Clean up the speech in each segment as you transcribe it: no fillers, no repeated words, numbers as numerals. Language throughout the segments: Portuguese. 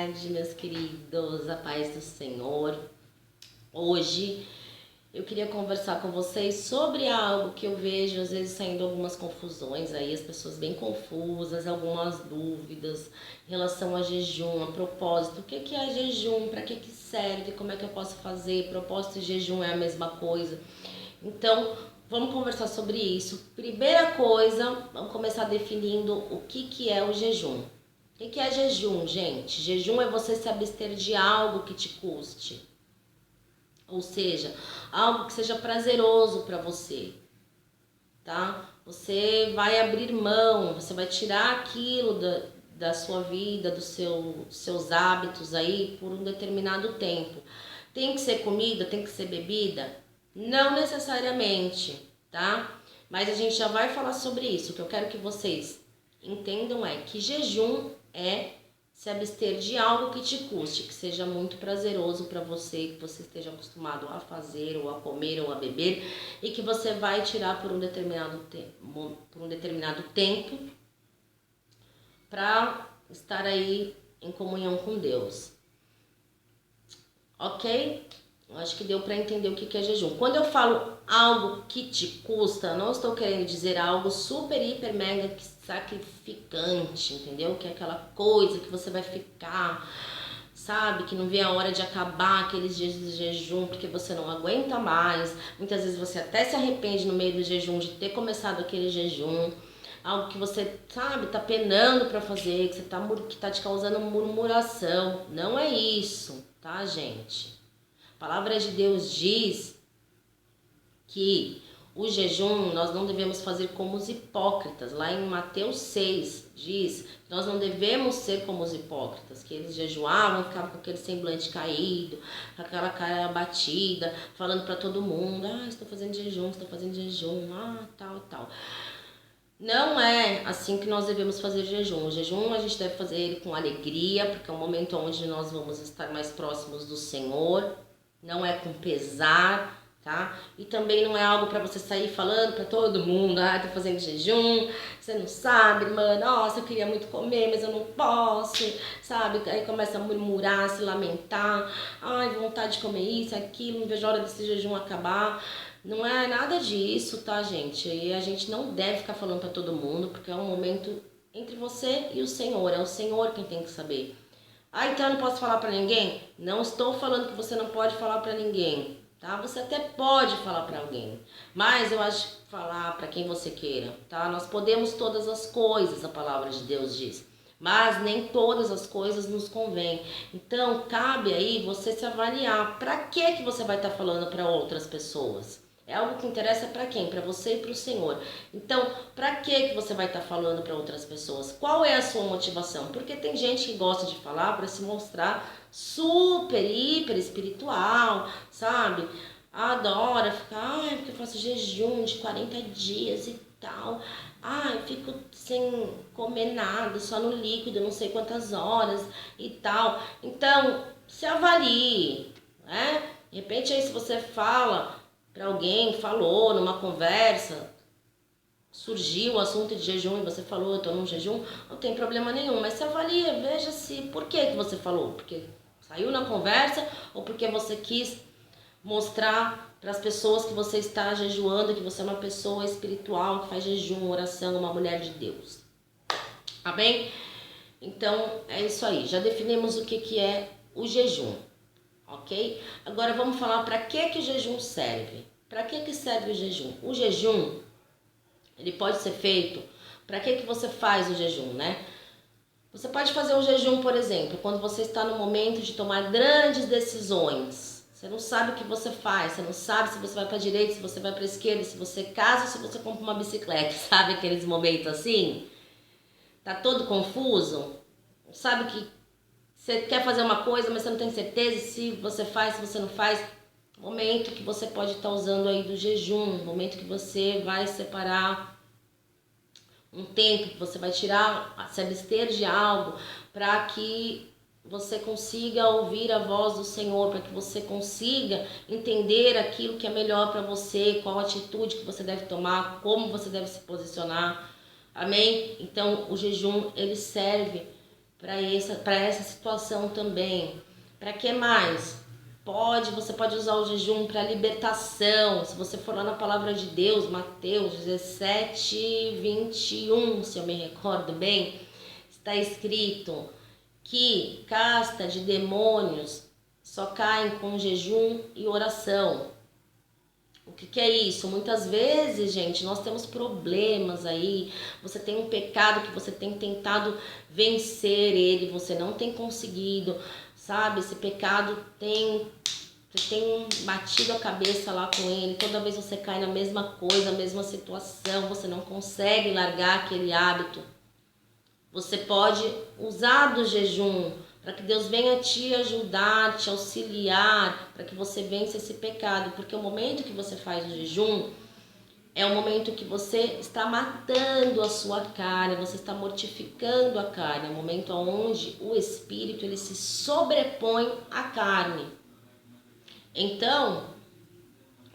tarde, meus queridos, a paz do Senhor. Hoje eu queria conversar com vocês sobre algo que eu vejo às vezes saindo algumas confusões aí, as pessoas bem confusas, algumas dúvidas em relação a jejum, a propósito. O que é jejum? Para que serve? Como é que eu posso fazer? Propósito e jejum é a mesma coisa? Então, vamos conversar sobre isso. Primeira coisa, vamos começar definindo o que é o jejum. O que é jejum, gente? Jejum é você se abster de algo que te custe. Ou seja, algo que seja prazeroso para você, tá? Você vai abrir mão, você vai tirar aquilo da sua vida, seus hábitos aí por um determinado tempo. Tem que ser comida, tem que ser bebida? Não necessariamente, tá? Mas a gente já vai falar sobre isso. O que eu quero que vocês entendam é que jejum é se abster de algo que te custe, que seja muito prazeroso para você, que você esteja acostumado a fazer, ou a comer, ou a beber, e que você vai tirar por um determinado tempo para estar aí em comunhão com Deus. Ok? Eu acho que deu para entender o que é jejum. Quando eu falo algo que te custa, não estou querendo dizer algo super, hiper, mega sacrificante, entendeu? Que é aquela coisa que você vai ficar, sabe? Que não vê a hora de acabar aqueles dias de jejum porque você não aguenta mais. Muitas vezes você até se arrepende no meio do jejum de ter começado aquele jejum. Algo que você, sabe, tá penando para fazer, que tá te causando murmuração. Não é isso, tá, gente? A palavra de Deus diz que o jejum nós não devemos fazer como os hipócritas. Lá em Mateus 6 diz que nós não devemos ser como os hipócritas, que eles jejuavam, ficavam com aquele semblante caído, com aquela cara abatida, falando para todo mundo, estou fazendo jejum, tal. Não é assim que nós devemos fazer jejum. O jejum a gente deve fazer ele com alegria, porque é um momento onde nós vamos estar mais próximos do Senhor. Não é com pesar, tá? E também não é algo para você sair falando para todo mundo, tô fazendo jejum, você não sabe, irmã, nossa, eu queria muito comer, mas eu não posso, sabe? Aí começa a murmurar, se lamentar, vontade de comer isso, aquilo, não vejo a hora desse jejum acabar. Não é nada disso, tá, gente? E a gente não deve ficar falando para todo mundo, porque é um momento entre você e o Senhor, é o Senhor quem tem que saber. Então eu não posso falar pra ninguém? Não estou falando que você não pode falar pra ninguém, tá? Você até pode falar pra alguém, mas eu acho que falar pra quem você queira, tá? Nós podemos todas as coisas, a palavra de Deus diz, mas nem todas as coisas nos convêm. Então cabe aí você se avaliar. Pra que você vai estar falando pra outras pessoas? É algo que interessa para quem? Para você e para o Senhor. Então, para que você vai estar falando para outras pessoas? Qual é a sua motivação? Porque tem gente que gosta de falar para se mostrar super, hiper espiritual, sabe? Adora ficar, porque eu faço jejum de 40 dias e tal. Eu fico sem comer nada, só no líquido, não sei quantas horas e tal. Então, se avalie, né? De repente aí se você fala para alguém, falou numa conversa, surgiu o assunto de jejum e você falou, eu tô num jejum, não tem problema nenhum, mas se avalia, veja se por que você falou, porque saiu na conversa ou porque você quis mostrar para as pessoas que você está jejuando, que você é uma pessoa espiritual, que faz jejum, oração, uma mulher de Deus. Tá bem? Então é isso aí, já definimos o que é o jejum. Ok? Agora vamos falar para que o jejum serve. Para que serve o jejum? O jejum, ele pode ser feito... Para que você faz o jejum, né? Você pode fazer o jejum, por exemplo, quando você está no momento de tomar grandes decisões. Você não sabe o que você faz, você não sabe se você vai para a direita, se você vai para a esquerda, se você casa, se você compra uma bicicleta. Sabe aqueles momentos assim? Tá todo confuso? Sabe que você quer fazer uma coisa, mas você não tem certeza se você faz, se você não faz. Momento que você pode estar usando aí do jejum, momento que você vai separar um tempo, que você vai tirar, se abster de algo, para que você consiga ouvir a voz do Senhor, para que você consiga entender aquilo que é melhor para você, qual atitude que você deve tomar, como você deve se posicionar. Amém? Então o jejum ele serve para essa situação também. Para que mais? Você pode usar o jejum para libertação. Se você for lá na palavra de Deus, Mateus 17, 21, se eu me recordo bem, está escrito que casta de demônios só caem com jejum e oração. O que é isso? Muitas vezes, gente, nós temos problemas aí. Você tem um pecado que você tem tentado vencer ele, você não tem conseguido, sabe? Esse pecado você tem batido a cabeça lá com ele. Toda vez você cai na mesma coisa, na mesma situação, você não consegue largar aquele hábito. Você pode usar do jejum para que Deus venha te ajudar, te auxiliar, para que você vença esse pecado. Porque o momento que você faz o jejum é o momento que você está matando a sua carne, você está mortificando a carne. É o momento onde o espírito ele se sobrepõe à carne. Então,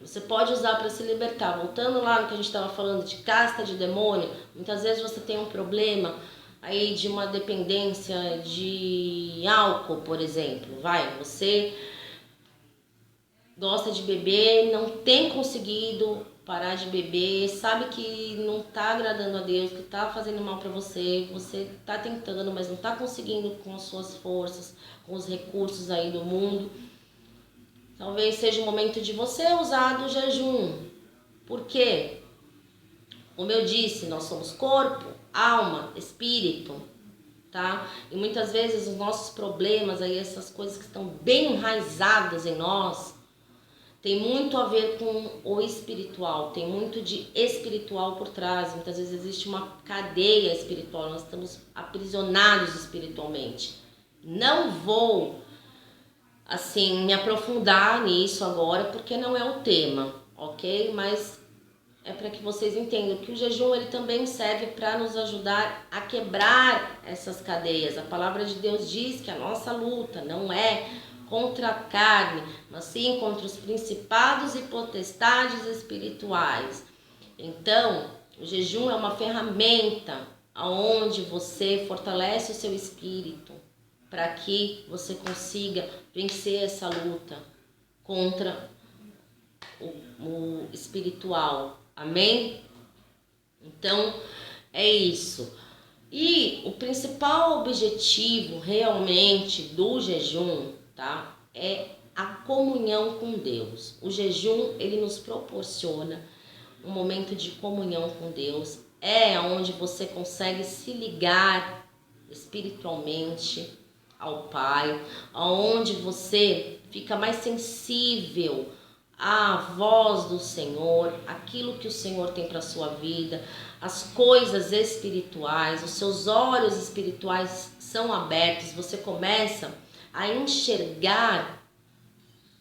você pode usar para se libertar. Voltando lá no que a gente estava falando de casta de demônio, muitas vezes você tem um problema aí de uma dependência de álcool, por exemplo. Você gosta de beber, não tem conseguido parar de beber, sabe que não está agradando a Deus, que está fazendo mal para você está tentando, mas não está conseguindo com as suas forças, com os recursos aí do mundo. Talvez seja o momento de você usar do jejum. Por quê? Como eu disse, nós somos corpo, alma, espírito, tá? E muitas vezes os nossos problemas aí, essas coisas que estão bem enraizadas em nós, tem muito a ver com o espiritual, tem muito de espiritual por trás. Muitas vezes existe uma cadeia espiritual, nós estamos aprisionados espiritualmente. Não vou assim me aprofundar nisso agora porque não é o tema, ok? Mas é para que vocês entendam que o jejum ele também serve para nos ajudar a quebrar essas cadeias. A palavra de Deus diz que a nossa luta não é contra a carne, mas sim contra os principados e potestades espirituais. Então, o jejum é uma ferramenta onde você fortalece o seu espírito para que você consiga vencer essa luta contra o espiritual. Amém? Então, é isso. E o principal objetivo realmente do jejum, tá? É a comunhão com Deus. O jejum, ele nos proporciona um momento de comunhão com Deus. É onde você consegue se ligar espiritualmente ao Pai, onde você fica mais sensível à voz do Senhor, aquilo que o Senhor tem para a sua vida, as coisas espirituais, os seus olhos espirituais são abertos, você começa a enxergar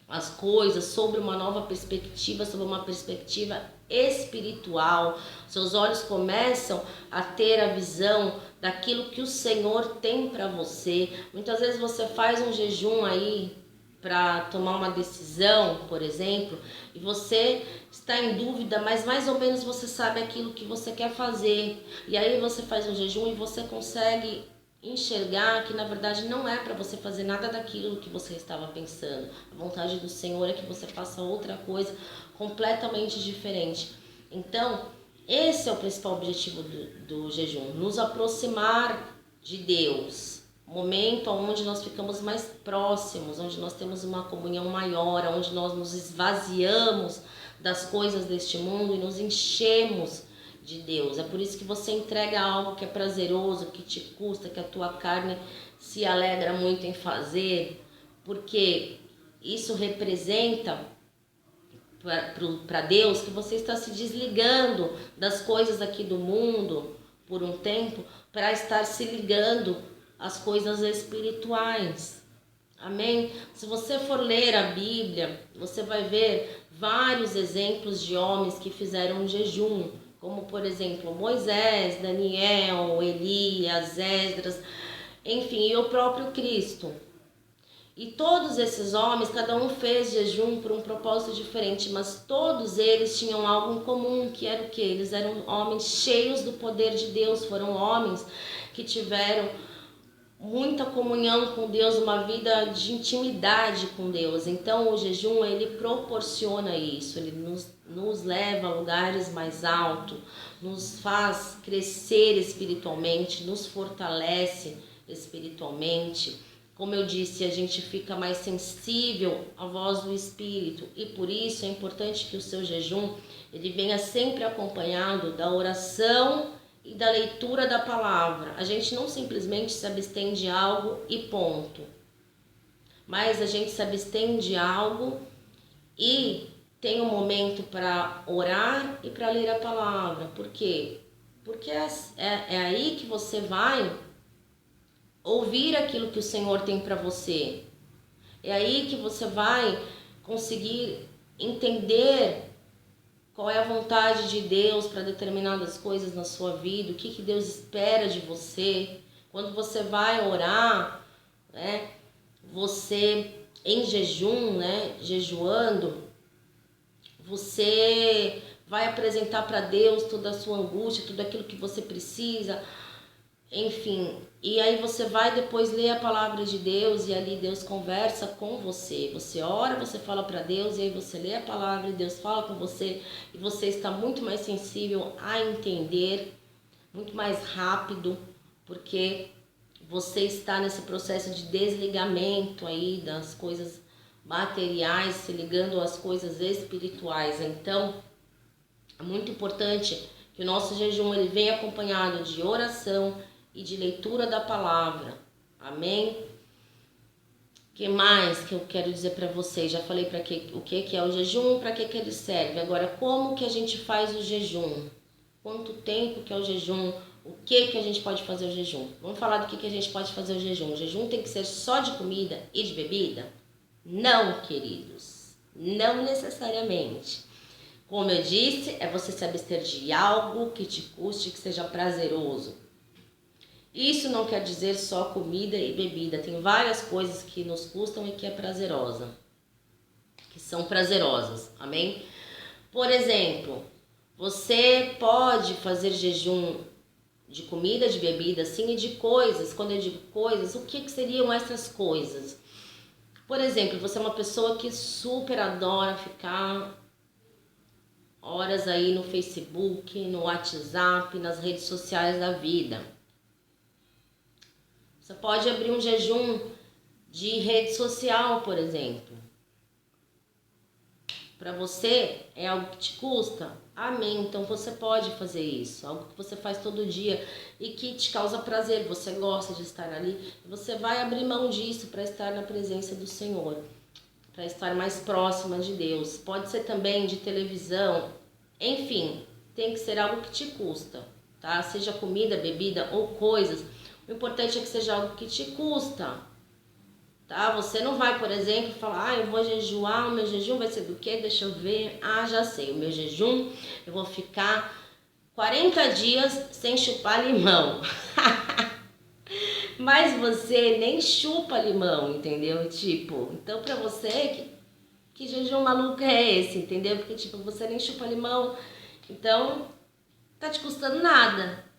as coisas sobre uma nova perspectiva, sobre uma perspectiva espiritual. Seus olhos começam a ter a visão daquilo que o Senhor tem para você. Muitas vezes você faz um jejum aí para tomar uma decisão, por exemplo, e você está em dúvida, mas mais ou menos você sabe aquilo que você quer fazer. E aí você faz um jejum e você consegue enxergar que na verdade não é para você fazer nada daquilo que você estava pensando. A vontade do Senhor é que você faça outra coisa completamente diferente. Então, esse é o principal objetivo do jejum, nos aproximar de Deus. Momento onde nós ficamos mais próximos, onde nós temos uma comunhão maior, onde nós nos esvaziamos das coisas deste mundo e nos enchemos de Deus. É por isso que você entrega algo que é prazeroso, que te custa, que a tua carne se alegra muito em fazer, porque isso representa para Deus que você está se desligando das coisas aqui do mundo por um tempo para estar se ligando às coisas espirituais. Amém? Se você for ler a Bíblia, você vai ver vários exemplos de homens que fizeram um jejum, como por exemplo Moisés, Daniel, Elias, Esdras, enfim, e o próprio Cristo. E todos esses homens, cada um fez jejum por um propósito diferente, mas todos eles tinham algo em comum, que era o quê? Eles eram homens cheios do poder de Deus, foram homens que tiveram muita comunhão com Deus, uma vida de intimidade com Deus. Então o jejum ele proporciona isso, ele nos leva a lugares mais altos, nos faz crescer espiritualmente, nos fortalece espiritualmente. Como eu disse, a gente fica mais sensível à voz do Espírito e por isso é importante que o seu jejum ele venha sempre acompanhado da oração e da leitura da palavra. A gente não simplesmente se abstém de algo e ponto, mas a gente se abstém de algo e tem um momento para orar e para ler a palavra. Por quê? Porque é aí que você vai ouvir aquilo que o Senhor tem para você. É aí que você vai conseguir entender qual é a vontade de Deus para determinadas coisas na sua vida, o que Deus espera de você. Quando você vai orar, né, você em jejum, né, jejuando, você vai apresentar para Deus toda a sua angústia, tudo aquilo que você precisa, enfim. E aí você vai depois ler a palavra de Deus e ali Deus conversa com você. Você ora, você fala para Deus e aí você lê a palavra e Deus fala com você. E você está muito mais sensível a entender, muito mais rápido, porque você está nesse processo de desligamento aí das coisas materiais, se ligando às coisas espirituais. Então, é muito importante que o nosso jejum ele venha acompanhado de oração e de leitura da palavra. Amém? O que mais que eu quero dizer para vocês? Já falei para o que é o jejum, para que ele serve. Agora, como que a gente faz o jejum? Quanto tempo que é o jejum? O que a gente pode fazer o jejum? Vamos falar do que a gente pode fazer o jejum. O jejum tem que ser só de comida e de bebida? Não, queridos. Não necessariamente. Como eu disse, é você se abster de algo que te custe, que seja prazeroso. Isso não quer dizer só comida e bebida. Tem várias coisas que nos custam e que é prazerosa. Que são prazerosas. Amém? Por exemplo, você pode fazer jejum de comida, de bebida, sim, e de coisas. Quando eu digo coisas, o que seriam essas coisas? Por exemplo, você é uma pessoa que super adora ficar horas aí no Facebook, no WhatsApp, nas redes sociais da vida. Você pode abrir um jejum de rede social, por exemplo. Para você é algo que te custa? Amém. Então você pode fazer isso. Algo que você faz todo dia e que te causa prazer. Você gosta de estar ali. Você vai abrir mão disso para estar na presença do Senhor. Para estar mais próxima de Deus. Pode ser também de televisão. Enfim, tem que ser algo que te custa, tá? Seja comida, bebida ou coisas. O importante é que seja algo que te custa, tá? Você não vai, por exemplo, falar, eu vou jejuar, o meu jejum vai ser do quê? Deixa eu ver. Já sei, o meu jejum, eu vou ficar 40 dias sem chupar limão. Mas você nem chupa limão, entendeu? Tipo, então pra você, que jejum maluco é esse, entendeu? Porque, tipo, você nem chupa limão, então tá te custando nada.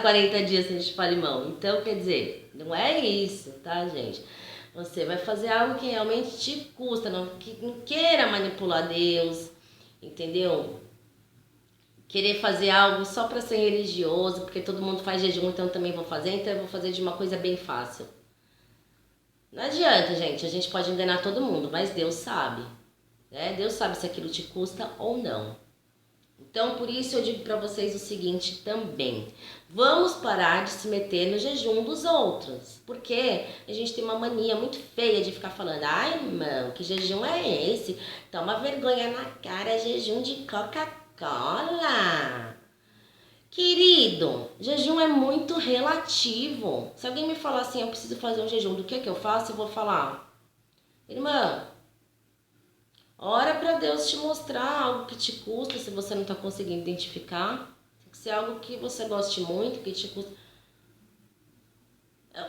40 dias sem chupar limão. Então, quer dizer, não é isso, tá, gente? Você vai fazer algo que realmente te custa, não queira manipular Deus, entendeu? Querer fazer algo só para ser religioso, porque todo mundo faz jejum, então eu também vou fazer, então eu vou fazer de uma coisa bem fácil. Não adianta, gente, a gente pode enganar todo mundo, mas Deus sabe, né? Deus sabe se aquilo te custa ou não. Então, por isso eu digo para vocês o seguinte também. Vamos parar de se meter no jejum dos outros. Porque a gente tem uma mania muito feia de ficar falando, ai, irmão, que jejum é esse? Toma vergonha na cara, jejum de Coca-Cola. Querido, jejum é muito relativo. Se alguém me falar assim, eu preciso fazer um jejum, do que eu faço? Eu vou falar, irmã, ora para Deus te mostrar algo que te custa, se você não está conseguindo identificar. Tem que ser algo que você goste muito, que te custa.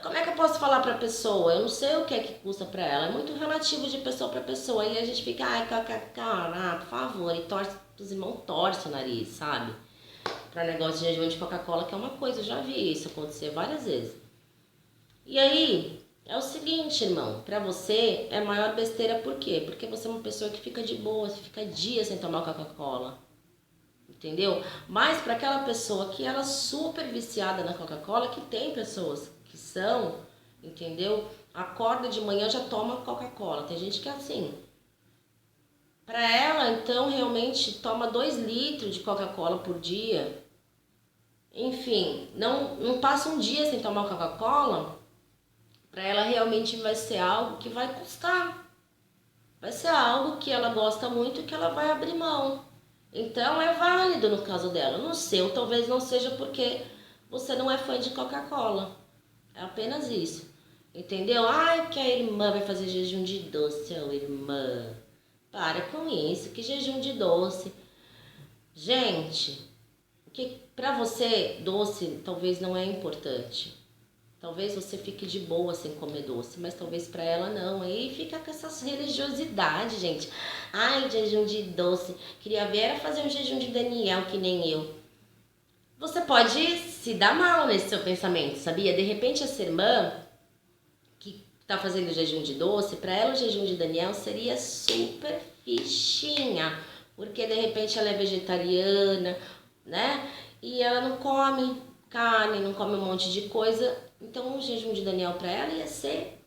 Como é que eu posso falar para a pessoa? Eu não sei o que é que custa para ela. É muito relativo de pessoa para pessoa. E a gente fica, por favor, e torce, os irmãos torcem o nariz, sabe? Para negócio de jejum de Coca-Cola, que é uma coisa, eu já vi isso acontecer várias vezes. E aí, é o seguinte, irmão, pra você é a maior besteira por quê? Porque você é uma pessoa que fica de boa, você fica dias sem tomar Coca-Cola, entendeu? Mas para aquela pessoa que ela é super viciada na Coca-Cola, que tem pessoas que são, entendeu? Acorda de manhã já toma Coca-Cola. Tem gente que é assim. Para ela, então, realmente toma 2 litros de Coca-Cola por dia. Enfim, não passa um dia sem tomar Coca-Cola. Para ela realmente vai ser algo que vai custar. Vai ser algo que ela gosta muito e que ela vai abrir mão. Então é válido no caso dela. No seu, talvez não seja porque você não é fã de Coca-Cola. É apenas isso. Entendeu? Ai, que a irmã vai fazer jejum de doce, ô irmã. Para com isso, que jejum de doce. Gente, que para você doce talvez não é importante. Talvez você fique de boa sem comer doce, mas talvez para ela não. Aí fica com essas religiosidades, gente. Ai, jejum de doce. Queria ver era fazer um jejum de Daniel, que nem eu. Você pode se dar mal nesse seu pensamento, sabia? De repente essa irmã que tá fazendo jejum de doce, para ela o jejum de Daniel seria super fichinha. Porque de repente ela é vegetariana, né? E ela não come carne, não come um monte de coisa. Então o jejum de Daniel para ela ia ser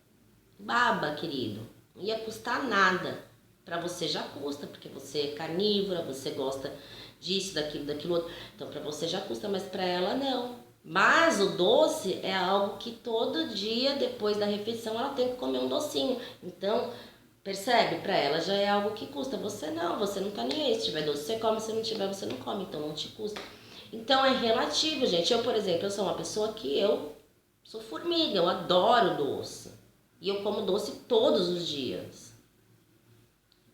baba, querido. Não ia custar nada. Para você já custa, porque você é carnívora, você gosta disso, daquilo outro. Então para você já custa, mas para ela não. Mas o doce é algo que todo dia, depois da refeição, ela tem que comer um docinho. Então, percebe? Para ela já é algo que custa. Você não tá nem aí. Se tiver doce, você come. Se não tiver, você não come. Então não te custa. Então é relativo, gente. Eu, por exemplo, eu sou uma pessoa que eu sou formiga, eu adoro doce. E eu como doce todos os dias.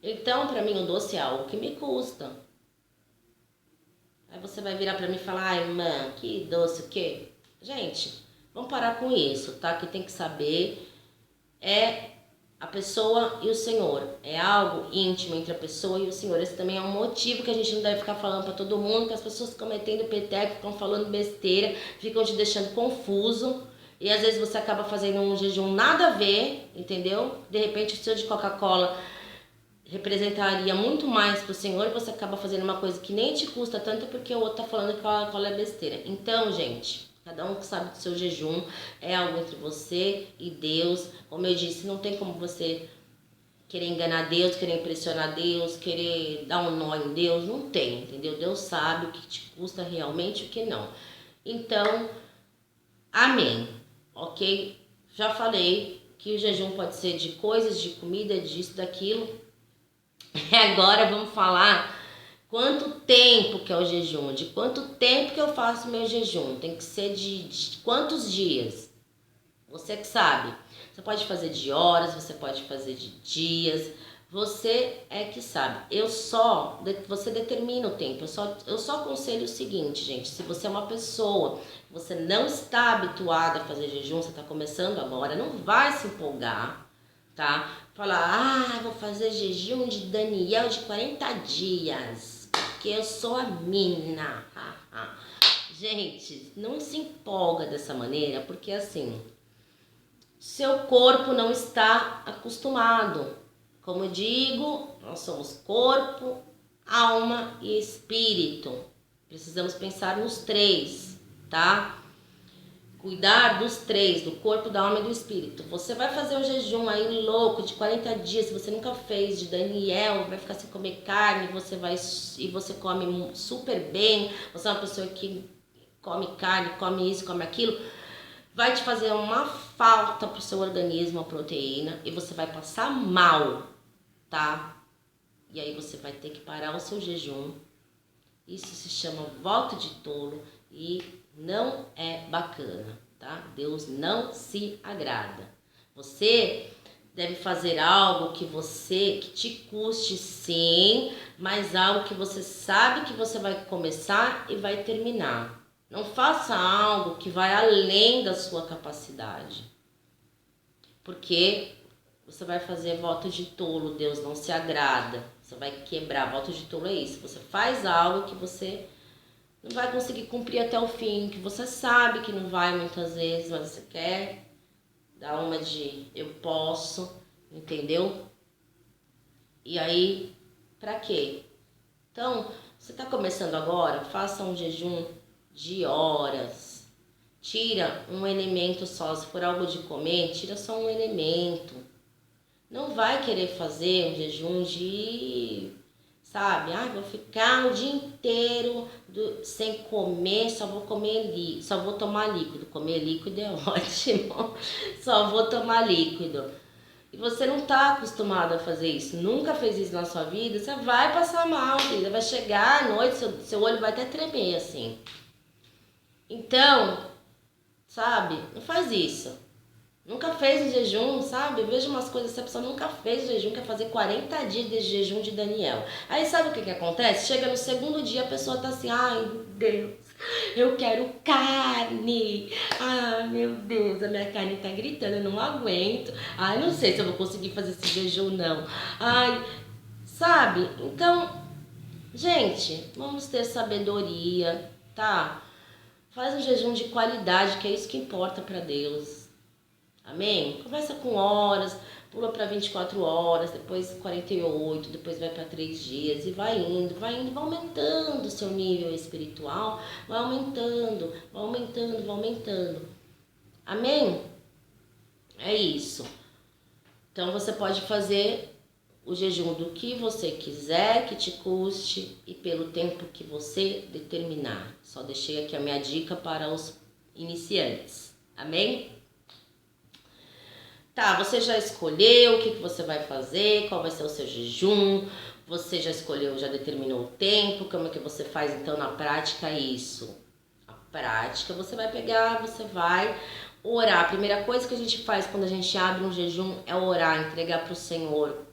Então, pra mim, o doce é algo que me custa. Aí você vai virar pra mim e falar, ai, irmã, que doce, o quê? Gente, vamos parar com isso, tá? Que tem que saber é a pessoa e o Senhor. É algo íntimo entre a pessoa e o Senhor. Esse também é um motivo que a gente não deve ficar falando pra todo mundo, que as pessoas ficam metendo peteco, ficam falando besteira, ficam te deixando confuso. E às vezes você acaba fazendo um jejum nada a ver, entendeu? De repente o seu de Coca-Cola representaria muito mais pro Senhor e você acaba fazendo uma coisa que nem te custa tanto porque o outro tá falando que Coca-Cola é besteira. Então, gente, cada um que sabe do seu jejum, é algo entre você e Deus. Como eu disse, não tem como você querer enganar Deus, querer impressionar Deus, querer dar um nó em Deus. Não tem, entendeu? Deus sabe o que te custa realmente e o que não. Então, amém. Ok? Já falei que o jejum pode ser de coisas, de comida, disso, daquilo. Agora vamos falar quanto tempo que é o jejum, de quanto tempo que eu faço meu jejum. Tem que ser de quantos dias. Você que sabe. Você pode fazer de horas, você pode fazer de dias. Você é que sabe. Você determina o tempo. Eu só aconselho o seguinte, gente. Se você é uma pessoa, você não está habituada a fazer jejum, você está começando agora, não vai se empolgar, tá? Falar, vou fazer jejum de Daniel de 40 dias, porque eu sou a mina. Gente, não se empolga dessa maneira, porque assim, seu corpo não está acostumado. Como eu digo, nós somos corpo, alma e espírito. Precisamos pensar nos 3, tá? Cuidar dos 3, do corpo, da alma e do espírito. Você vai fazer um jejum aí louco de 40 dias, se você nunca fez, de Daniel, vai ficar sem comer carne, você come super bem, você é uma pessoa que come carne, come isso, come aquilo, vai te fazer uma falta pro seu organismo a proteína e você vai passar mal, tá? E aí você vai ter que parar o seu jejum. Isso se chama voto de tolo e não é bacana, tá? Deus não se agrada. Você deve fazer algo que te custe sim, mas algo que você sabe que você vai começar e vai terminar. Não faça algo que vai além da sua capacidade. Porque você vai fazer voto de tolo, Deus não se agrada. Você vai quebrar. Voto de tolo é isso. Você faz algo que você não vai conseguir cumprir até o fim, que você sabe que não vai muitas vezes, mas você quer dá uma de eu posso, entendeu? E aí, pra quê? Então, você tá começando agora, faça um jejum de horas. Tira um elemento só, se for algo de comer, tira só um elemento. Não vai querer fazer um jejum de, sabe? Vou ficar o dia inteiro sem comer, só vou só vou tomar líquido. Comer líquido é ótimo, só vou tomar líquido. E você não tá acostumado a fazer isso, nunca fez isso na sua vida, você vai passar mal, querida. Vai chegar à noite, seu olho vai até tremer assim. Então, sabe, não faz isso. Nunca fez o jejum, sabe? Eu vejo umas coisas, se a pessoa nunca fez o jejum, quer fazer 40 dias de jejum de Daniel. Aí sabe o que acontece? Chega no segundo dia, a pessoa tá assim, ai Deus, eu quero carne. Ah, meu Deus, a minha carne tá gritando, eu não aguento. Ai, não sei se eu vou conseguir fazer esse jejum, não. Ai, sabe? Então, gente, vamos ter sabedoria, tá? Faz um jejum de qualidade, que é isso que importa pra Deus. Amém? Começa com horas, pula para 24 horas, depois 48, depois vai para 3 dias e vai indo, vai aumentando o seu nível espiritual, vai aumentando, vai aumentando, vai aumentando. Amém? É isso. Então você pode fazer o jejum do que você quiser, que te custe e pelo tempo que você determinar. Só deixei aqui a minha dica para os iniciantes. Amém? Tá, você já escolheu o que você vai fazer, qual vai ser o seu jejum, você já escolheu, já determinou o tempo, como é que você faz então na prática isso? A prática você vai pegar, você vai orar. A primeira coisa que a gente faz quando a gente abre um jejum é orar, entregar para o Senhor,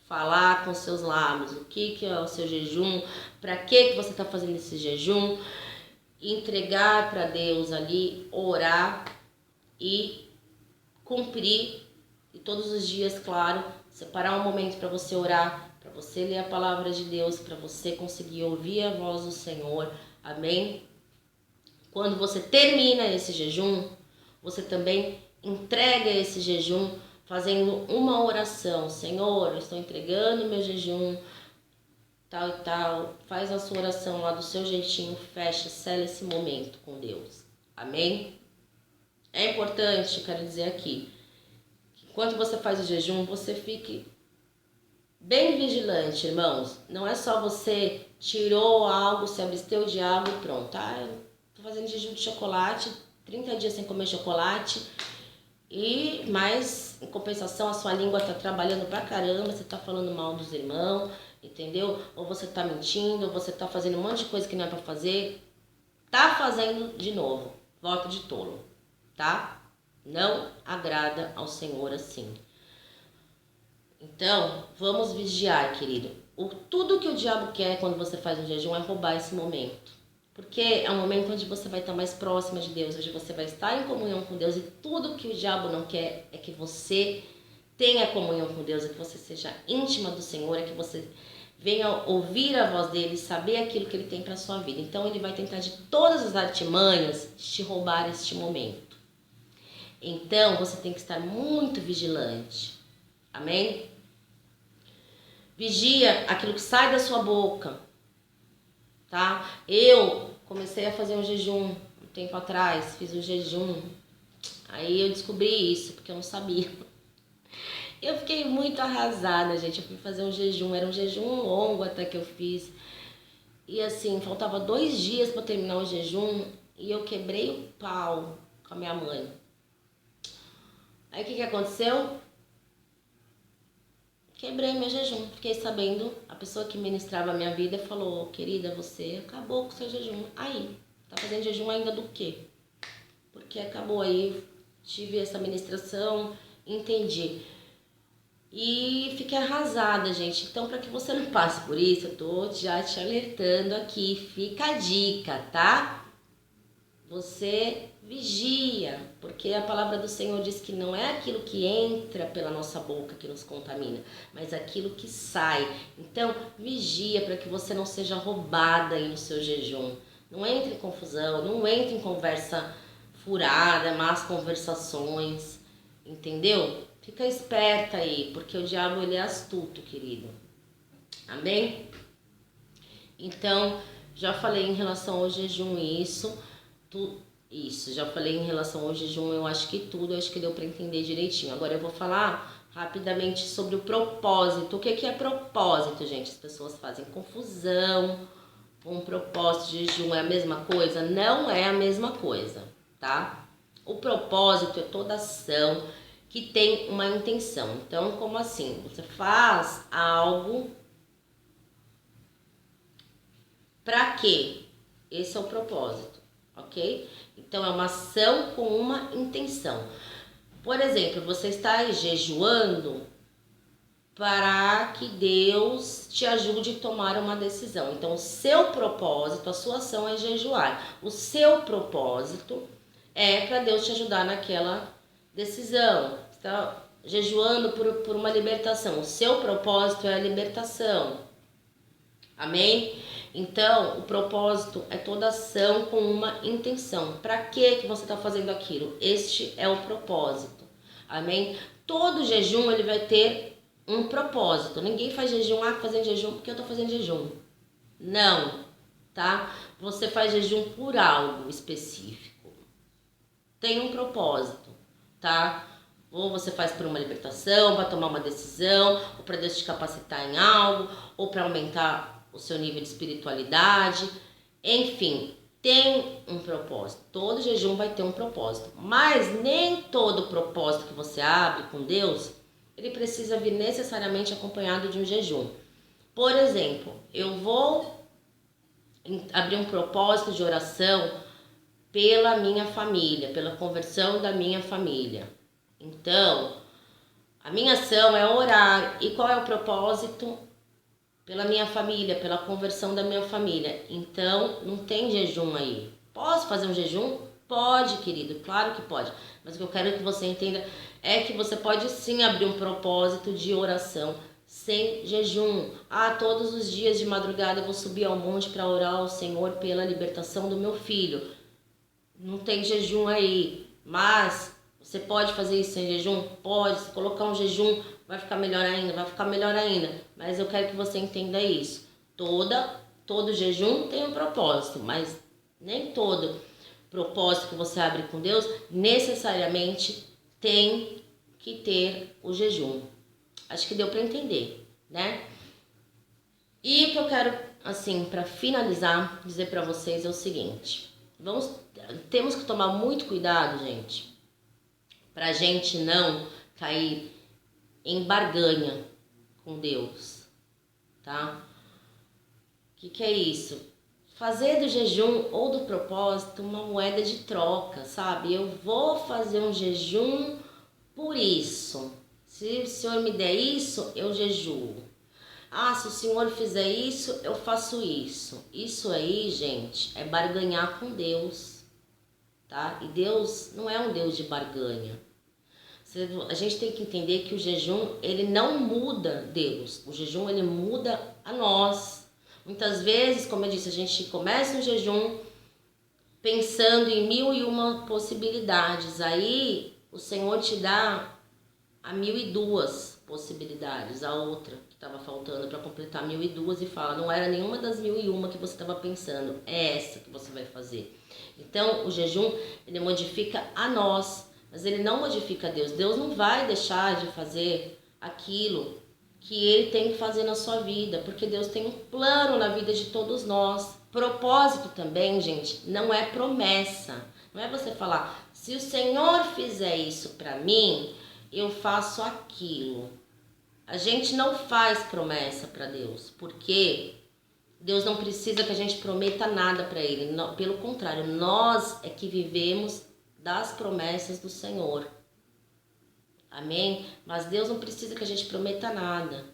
falar com seus lábios o que é o seu jejum, para que você está fazendo esse jejum, entregar para Deus ali, orar e cumprir. E todos os dias, claro, separar um momento para você orar, para você ler a palavra de Deus, para você conseguir ouvir a voz do Senhor. Amém? Quando você termina esse jejum, você também entrega esse jejum fazendo uma oração. Senhor, eu estou entregando meu jejum, tal e tal. Faz a sua oração lá do seu jeitinho, fecha, sela esse momento com Deus. Amém? É importante, quero dizer aqui, enquanto você faz o jejum, você fique bem vigilante, irmãos. Não é só você tirou algo, se absteu de algo e pronto. Eu tô fazendo jejum de chocolate, 30 dias sem comer chocolate, mas em compensação a sua língua tá trabalhando pra caramba, você tá falando mal dos irmãos, entendeu? Ou você tá mentindo, ou você tá fazendo um monte de coisa que não é pra fazer. Tá fazendo de novo. Voto de tolo, tá? Não agrada ao Senhor assim. Então, vamos vigiar, querido. Tudo que o diabo quer quando você faz um jejum é roubar esse momento. Porque é um momento onde você vai estar mais próxima de Deus, onde você vai estar em comunhão com Deus. E tudo que o diabo não quer é que você tenha comunhão com Deus, é que você seja íntima do Senhor, é que você venha ouvir a voz dele, saber aquilo que ele tem para sua vida. Então, ele vai tentar de todas as artimanhas te roubar este momento. Então, você tem que estar muito vigilante. Amém? Vigia aquilo que sai da sua boca. Tá? Eu comecei a fazer um jejum um tempo atrás. Fiz um jejum. Aí eu descobri isso, porque eu não sabia. Eu fiquei muito arrasada, gente. Eu fui fazer um jejum. Era um jejum longo até que eu fiz. E assim, faltava 2 dias para terminar o jejum. E eu quebrei o pau com a minha mãe. Aí o que aconteceu? Quebrei meu jejum. Fiquei sabendo, a pessoa que ministrava a minha vida falou: querida, você acabou com o seu jejum. Aí, tá fazendo jejum ainda do quê? Porque acabou aí, tive essa ministração, entendi. E fiquei arrasada, gente. Então, para que você não passe por isso, eu tô já te alertando aqui. Fica a dica, tá? Você vigia, porque a palavra do Senhor diz que não é aquilo que entra pela nossa boca que nos contamina, mas aquilo que sai. Então, vigia para que você não seja roubada aí no seu jejum. Não entre em confusão, não entre em conversa furada, más conversações, Entendeu? Fica esperta aí, porque o diabo ele é astuto, querido. Amém? Então, já falei em relação ao jejum isso, já falei em relação ao jejum, eu acho que deu para entender direitinho. Agora eu vou falar rapidamente sobre o propósito. O que é propósito, gente? As pessoas fazem confusão com propósito de jejum. É a mesma coisa? Não é a mesma coisa, tá? O propósito é toda ação que tem uma intenção. Então, como assim? Você faz algo para quê? Esse é o propósito, ok? Então, é uma ação com uma intenção. Por exemplo, você está aí jejuando para que Deus te ajude a tomar uma decisão. Então, o seu propósito, a sua ação é jejuar. O seu propósito é para Deus te ajudar naquela decisão. Você está jejuando por uma libertação. O seu propósito é a libertação. Amém? Então, o propósito é toda ação com uma intenção. Para que você está fazendo aquilo? Este é o propósito. Amém? Todo jejum ele vai ter um propósito. Ninguém faz jejum, fazendo jejum porque eu estou fazendo jejum. Não, tá? Você faz jejum por algo específico. Tem um propósito, tá? Ou você faz por uma libertação, para tomar uma decisão, ou para Deus te capacitar em algo, ou para aumentar o seu nível de espiritualidade. Enfim, tem um propósito. Todo jejum vai ter um propósito. Mas nem todo propósito que você abre com Deus, ele precisa vir necessariamente acompanhado de um jejum. Por exemplo, eu vou abrir um propósito de oração pela minha família, pela conversão da minha família. Então, a minha ação é orar. E qual é o propósito? Pela minha família, pela conversão da minha família. Então, não tem jejum aí. Posso fazer um jejum? Pode, querido, claro que pode. Mas o que eu quero que você entenda é que você pode sim abrir um propósito de oração sem jejum. Todos os dias de madrugada eu vou subir ao monte para orar ao Senhor pela libertação do meu filho. Não tem jejum aí, mas você pode fazer isso sem jejum? Pode. Se colocar um jejum, vai ficar melhor ainda. Mas eu quero que você entenda isso. Todo jejum tem um propósito, mas nem todo propósito que você abre com Deus necessariamente tem que ter o jejum. Acho que deu para entender, né? E o que eu quero, assim, para finalizar, dizer para vocês é o seguinte. Temos que tomar muito cuidado, gente, pra gente não cair em barganha com Deus, tá? O que é isso? Fazer do jejum ou do propósito uma moeda de troca, sabe? Eu vou fazer um jejum por isso. Se o Senhor me der isso, eu jejuo. Se o Senhor fizer isso, eu faço isso. Isso aí, gente, é barganhar com Deus, tá? E Deus não é um Deus de barganha. A gente tem que entender que o jejum, ele não muda Deus. O jejum, ele muda a nós. Muitas vezes, como eu disse, a gente começa um jejum pensando em 1001 possibilidades. Aí, o Senhor te dá a 1002 possibilidades, a outra que estava faltando para completar 1002 e fala, não era nenhuma das 1001 que você estava pensando, é essa que você vai fazer. Então, o jejum, ele modifica a nós, mas ele não modifica Deus. Deus não vai deixar de fazer aquilo que ele tem que fazer na sua vida, porque Deus tem um plano na vida de todos nós. Propósito também, gente, não é promessa. Não é você falar, se o Senhor fizer isso para mim, eu faço aquilo. A gente não faz promessa para Deus, porque Deus não precisa que a gente prometa nada para Ele. Não, pelo contrário, nós é que vivemos das promessas do Senhor. Amém? Mas Deus não precisa que a gente prometa nada.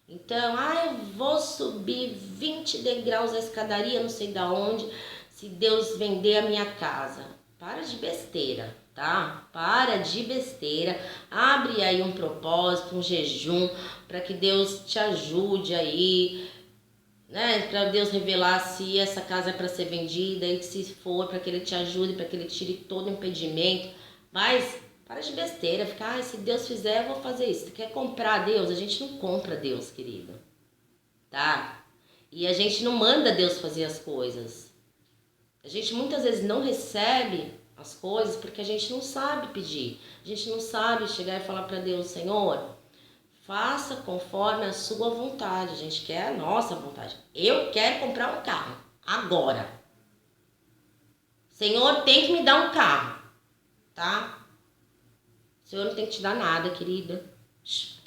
Então, eu vou subir 20 degraus da escadaria, não sei da onde, se Deus vender a minha casa. Para de besteira, tá? Para de besteira. Abre aí um propósito, um jejum, para que Deus te ajude aí, né? Para Deus revelar se essa casa é para ser vendida e se for, para que Ele te ajude, para que Ele tire todo impedimento. Mas Para de besteira, ficar, se Deus fizer, eu vou fazer isso. Tu quer comprar Deus? A gente não compra Deus, querida. Tá? E a gente não manda Deus fazer as coisas. A gente muitas vezes não recebe as coisas porque a gente não sabe pedir. A gente não sabe chegar e falar para Deus, Senhor, faça conforme a sua vontade. A gente quer a nossa vontade. Eu quero comprar um carro agora. Senhor, tem que me dar um carro, tá? O Senhor não tem que te dar nada, querida.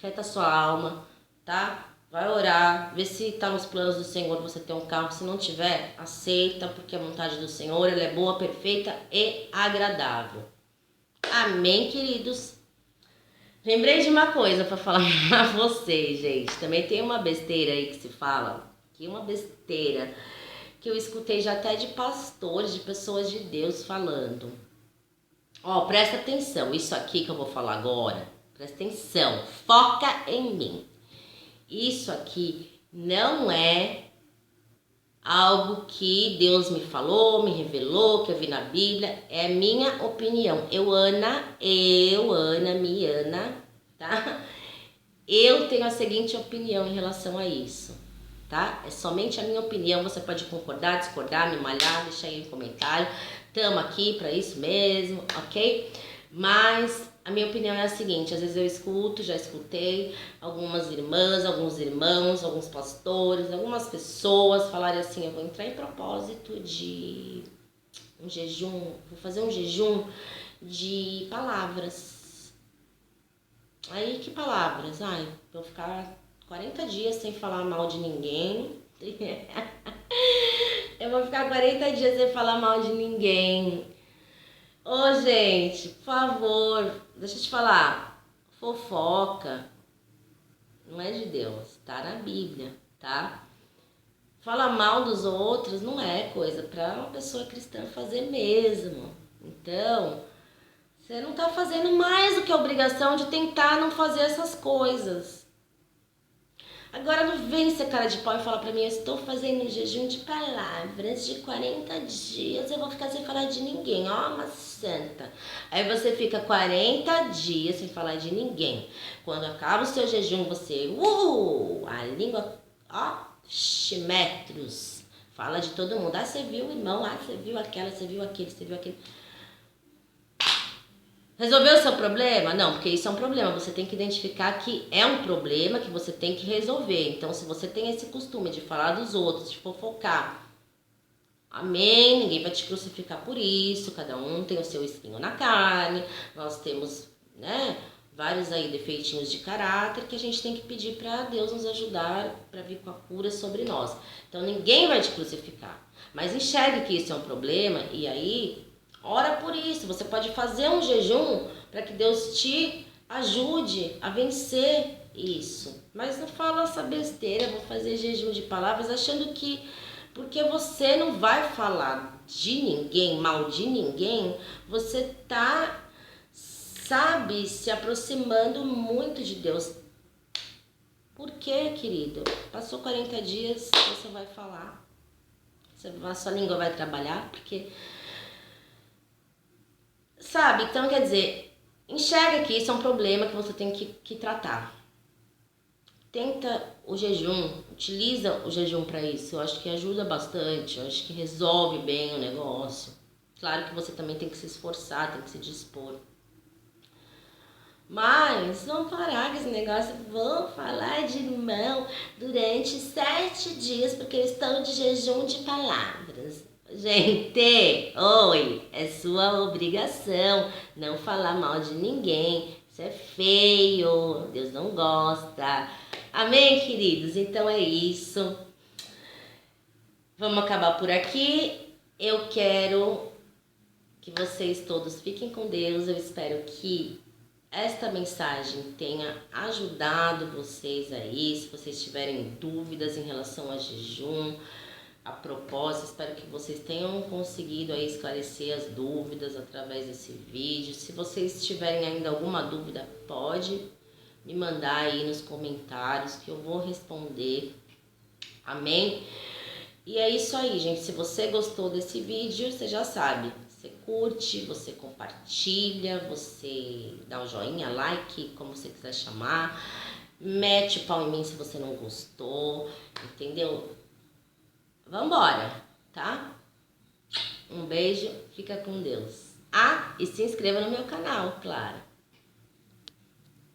Quieta sua alma, tá? Vai orar, vê se tá nos planos do Senhor você ter um carro. Se não tiver, aceita, porque a vontade do Senhor, ela é boa, perfeita e agradável. Amém, queridos? Lembrei de uma coisa pra falar pra vocês, gente. Também tem uma besteira aí que se fala, que uma besteira que eu escutei já até de pastores, de pessoas de Deus falando. Ó, presta atenção, isso aqui que eu vou falar agora, presta atenção, foca em mim. Isso aqui não é algo que Deus me falou, me revelou, que eu vi na Bíblia, é minha opinião. Miana, tá? Eu tenho a seguinte opinião em relação a isso, tá? É somente a minha opinião, você pode concordar, discordar, me malhar, deixar aí um comentário. Tamo aqui para isso mesmo, ok? Mas a minha opinião é a seguinte, às vezes eu escuto, já escutei algumas irmãs, alguns irmãos, alguns pastores, algumas pessoas falarem assim, eu vou entrar em propósito de um jejum, vou fazer um jejum de palavras. Aí que palavras? Ai, vou ficar 40 dias sem falar mal de ninguém. Eu vou ficar 40 dias sem falar mal de ninguém. Ô, gente, por favor, deixa eu te falar. Fofoca não é de Deus, tá na Bíblia, tá? Falar mal dos outros não é coisa pra uma pessoa cristã fazer mesmo. Então, você não tá fazendo mais do que a obrigação de tentar não fazer essas coisas. Agora não vem ser cara de pau e falar pra mim, eu estou fazendo um jejum de palavras de 40 dias, eu vou ficar sem falar de ninguém, ó, uma santa. Aí você fica 40 dias sem falar de ninguém. Quando acaba o seu jejum, você, a língua, ó, metros. Fala de todo mundo, ah, você viu o irmão, ah, você viu aquela, você viu aquele, você viu aquele. Resolveu o seu problema? Não, porque isso é um problema. Você tem que identificar que é um problema que você tem que resolver. Então, se você tem esse costume de falar dos outros, de fofocar, amém, ninguém vai te crucificar por isso. Cada um tem o seu espinho na carne. Nós temos, né, vários aí defeitinhos de caráter que a gente tem que pedir para Deus nos ajudar para vir com a cura sobre nós. Então, ninguém vai te crucificar. Mas enxergue que isso é um problema e aí ora por isso, você pode fazer um jejum para que Deus te ajude a vencer isso. Mas não fala essa besteira, vou fazer jejum de palavras, achando que porque você não vai falar de ninguém, mal de ninguém, você tá, sabe, se aproximando muito de Deus. Por quê, querido? Passou 40 dias, você vai falar, a sua língua vai trabalhar, porque... Sabe? Então, quer dizer, enxerga que isso é um problema que você tem que tratar. Tenta o jejum, utiliza o jejum para isso. Eu acho que ajuda bastante, eu acho que resolve bem o negócio. Claro que você também tem que se esforçar, tem que se dispor. Mas vamos parar com esse negócio, vamos falar de irmão durante 7 dias, porque eles estão de jejum de palavras. Gente, oi, é sua obrigação não falar mal de ninguém. Isso é feio, Deus não gosta. Amém, queridos? Então é isso. Vamos acabar por aqui. Eu quero que vocês todos fiquem com Deus. Eu espero que esta mensagem tenha ajudado vocês aí. Se vocês tiverem dúvidas em relação a jejum, a propósito, espero que vocês tenham conseguido aí esclarecer as dúvidas através desse vídeo. Se vocês tiverem ainda alguma dúvida, pode me mandar aí nos comentários que eu vou responder. Amém? E é isso aí, gente. Se você gostou desse vídeo, você já sabe. Você curte, você compartilha, você dá o joinha, like, como você quiser chamar. Mete o pau em mim se você não gostou, entendeu? Vambora, tá? Um beijo, fica com Deus. Ah, e se inscreva no meu canal, claro.